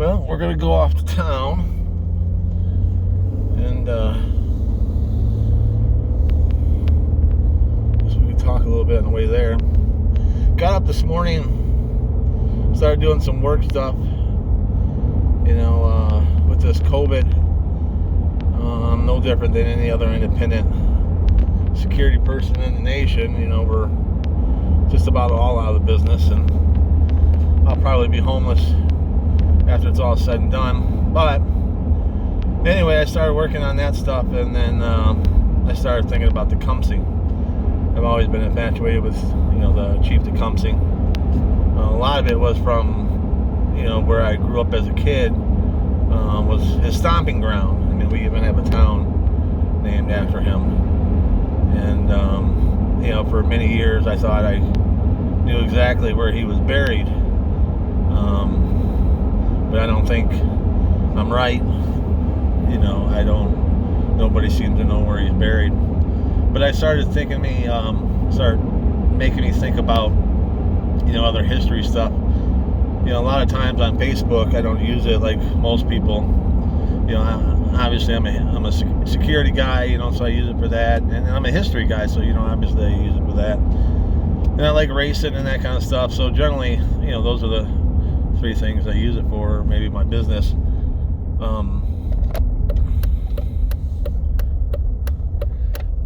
Well, we're going to go off to town, and so we can talk a little bit on the way there. Got up this morning, started doing some work stuff, with this COVID. No different than any other independent security person in the nation. We're just about all out of the business, and I'll probably be homeless after it's all said and done. But anyway, I started working on that stuff, and then I started thinking about Tecumseh. I've always been infatuated with the Chief Tecumseh. A lot of it was from where I grew up as a kid, was his stomping ground. I mean, we even have a town named after him. And for many years I thought I knew exactly where he was buried, but I don't think I'm right. Nobody seems to know where he's buried. But I started making me think about other history stuff. A lot of times on Facebook I don't use it like most people. Obviously I'm a security guy, so I use it for that, and I'm a history guy, so obviously I use it for that. And I like racing and that kind of stuff. So generally, those are the three things I use it for. Maybe my business.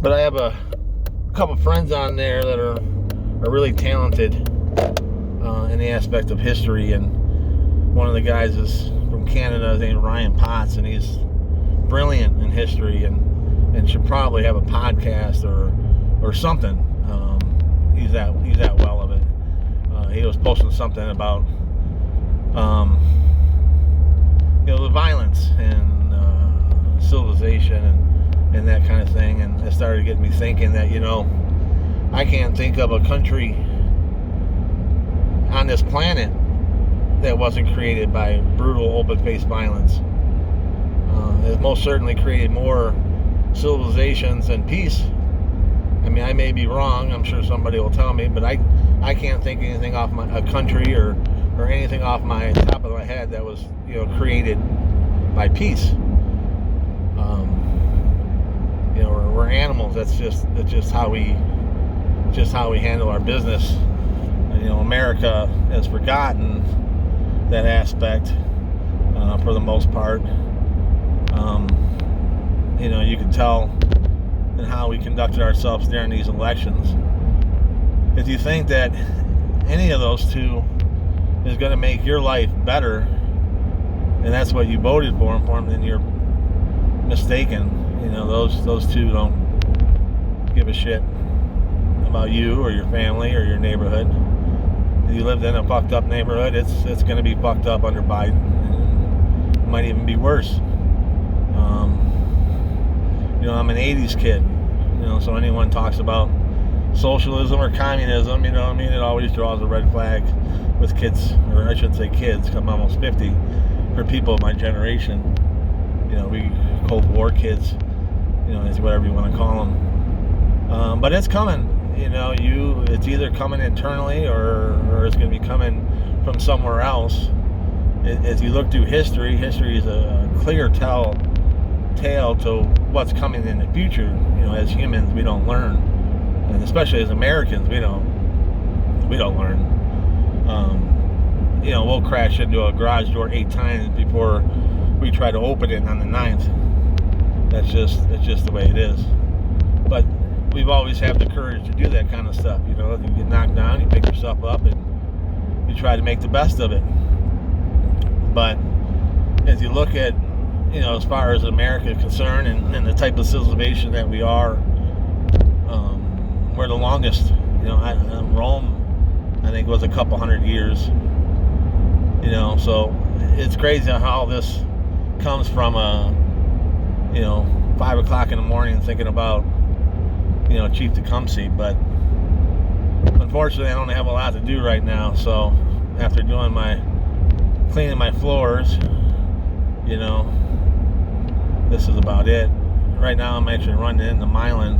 But I have a couple friends on there that are really talented in the aspect of history, and one of the guys is from Canada. His name is Ryan Potts, and he's brilliant in history and should probably have a podcast or something. He's that well of it. He was posting something about the violence and civilization and that kind of thing, and it started getting me thinking that I can't think of a country on this planet that wasn't created by brutal, open-faced violence. It most certainly created more civilizations and peace. I mean, I may be wrong. I'm sure somebody will tell me, but I can't think anything off a country or anything off my top of my head that was created by peace. We're animals. That's just how we handle our business. And, America has forgotten that aspect for the most part. You can tell in how we conducted ourselves during these elections. If you think that any of those two is going to make your life better, and that's what you voted for them, then you're mistaken. Those two don't give a shit about you or your family or your neighborhood. If you lived in a fucked up neighborhood, it's going to be fucked up under Biden. It might even be worse. I'm an 80s kid, so anyone talks about socialism or communism, it always draws a red flag with kids, or I shouldn't say kids, because I'm almost 50, for people of my generation. We Cold War kids, it's whatever you want to call them. But it's coming. It's either coming internally or it's going to be coming from somewhere else. As you look through history is a clear tale to what's coming in the future. As humans, we don't learn, and especially as Americans, we don't learn. We'll crash into a garage door 8 times before we try to open it on the 9th. That's just the way it is. But we've always had the courage to do that kind of stuff. You get knocked down, you pick yourself up, and you try to make the best of it. But as you look at, as far as America is concerned, and the type of civilization that we are, we're the longest. Rome, I think, was a couple hundred years. So it's crazy how this comes from 5 o'clock in the morning thinking about Chief Tecumseh. But unfortunately I don't have a lot to do right now, so after cleaning my floors, this is about it. Right now I'm actually running into Milan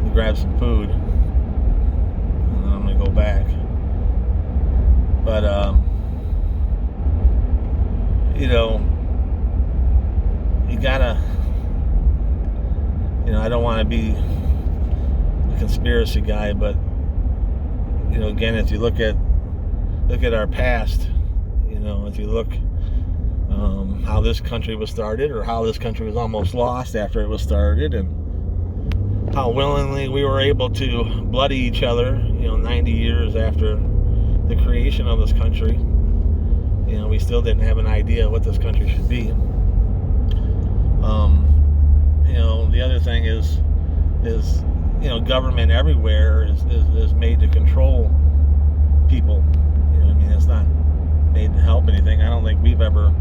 to grab some food, and then I'm gonna go back. But you know, you gotta, I don't want to be a conspiracy guy, but again, if you look at our past, if you look how this country was started, or how this country was almost lost after it was started, and how willingly we were able to bloody each other, 90 years after the creation of this country, we still didn't have an idea what this country should be. The other thing is government everywhere is made to control people. It's not made to help anything. I don't think we've never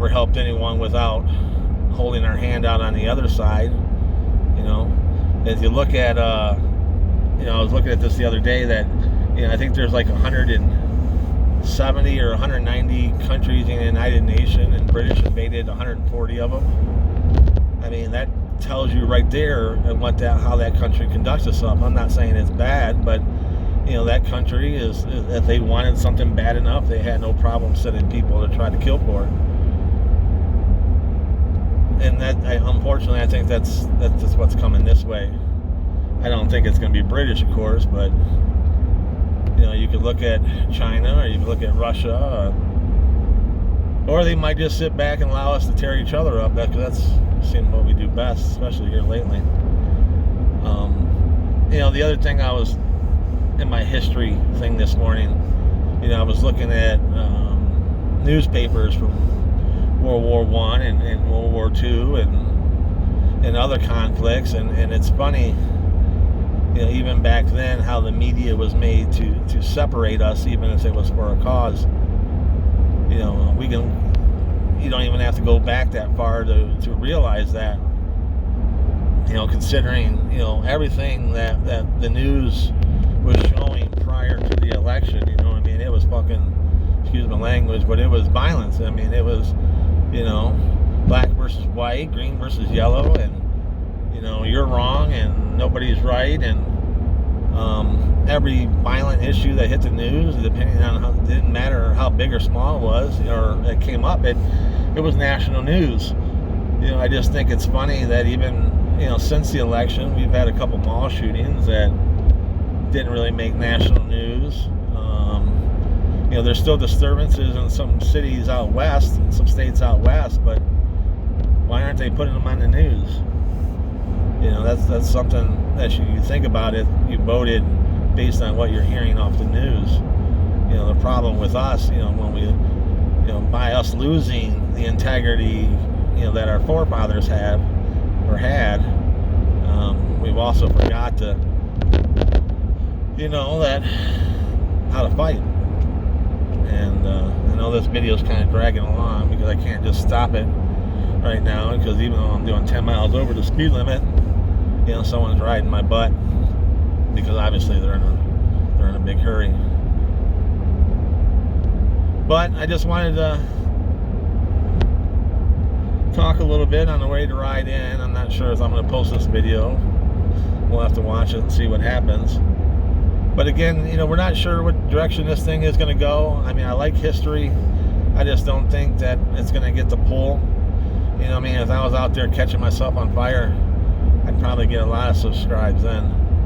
helped anyone without holding our hand out on the other side. As you look at, I was looking at this the other day, that, I think there's like 170 or 190 countries in the United Nations, and British invaded 140 of them. That tells you right there how that country conducts itself. I'm not saying it's bad, but that country is, if they wanted something bad enough, they had no problem sending people to try to kill for it. And unfortunately, I think that's just what's coming this way. I don't think it's going to be British, of course, but you could look at China, or you could look at Russia, or they might just sit back and allow us to tear each other up. That's seems what we do best, especially here lately. The other thing, I was in my history thing this morning. I was looking at newspapers from World War I and World War II and other conflicts, and it's funny, even back then, how the media was made to separate us, even if it was for a cause. You don't even have to go back that far to realize that. Considering everything that the news was showing prior to the election, it was fucking, excuse my language, but it was violence. It was, black versus white, green versus yellow, and you're wrong and nobody's right, and every violent issue that hit the news, depending on it didn't matter how big or small it was, or it came up, it was national news. I just think it's funny that even since the election, we've had a couple mall shootings that didn't really make national news. There's still disturbances in some cities out west, in some states out west, but why aren't they putting them on the news? That's something that you think about. It you voted based on what you're hearing off the news. The problem with us, when we, by us losing the integrity, that our forefathers have or had, we've also forgot to, that how to fight. And I know this video is kind of dragging along because I can't just stop it right now, because even though I'm doing 10 miles over the speed limit, someone's riding my butt, because obviously they're in a big hurry. But I just wanted to talk a little bit on the way to ride in. I'm not sure if I'm going to post this video. We'll have to watch it and see what happens. But again, we're not sure what direction this thing is going to go. I like history. I just don't think that it's going to get the pull. If I was out there catching myself on fire, I'd probably get a lot of subscribes then.